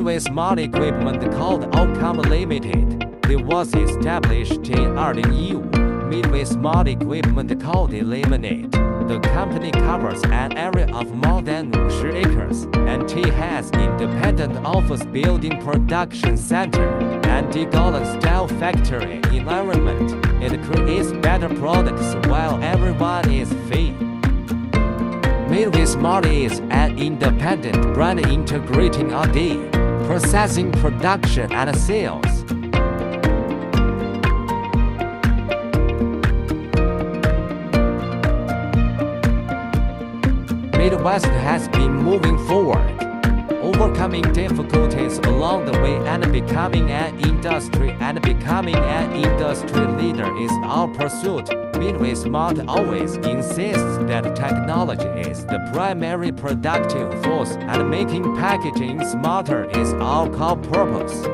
Mittiway smart equipment called Outcome Limited. It was established in 2015. Mittiway smart equipment called Eliminate. The company covers an area of more than 50 acres, and it has independent office building, production center, and Golden-style factory environment. It creates better products while everyone is fed. Mittiway Smart is an independent brand integrating R&D, processing, production, and sales. Midwest has been moving forward, overcoming difficulties along the way and becoming an industry leader is our pursuit. Mittiway Smart always insists that technology is the primary productive force and making packaging smarter is our core purpose.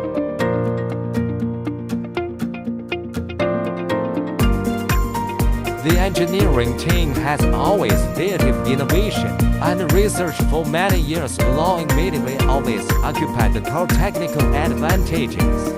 The engineering team has always led innovation and research for many years, allowing Mittiway always occupied the core technical advantages.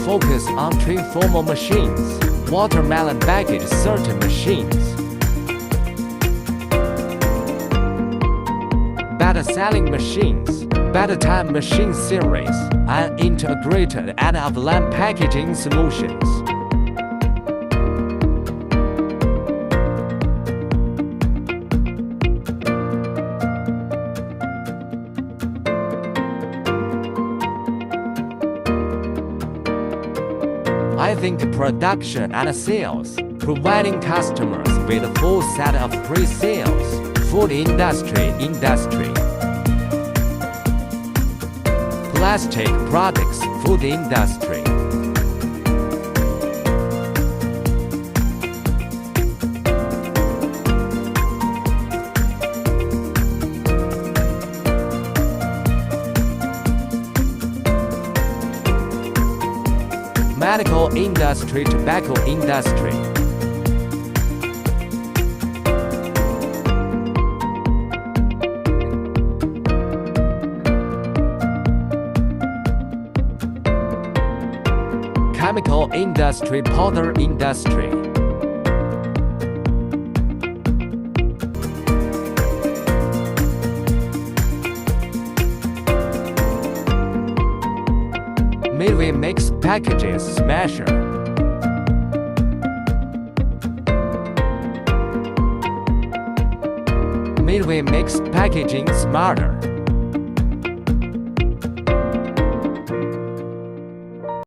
Focus on transformer machines, watermelon baggage certain machines, beta-selling machines, beta-time machine series, and integrated end-of-line packaging solutions. I think production and sales, providing customers with a full set of pre-sales. Food industry, plastic products, food industry, medical industry, tobacco industry, chemical industry, powder industry, Mittiway makes packages smasher. Mittiway makes packaging smarter.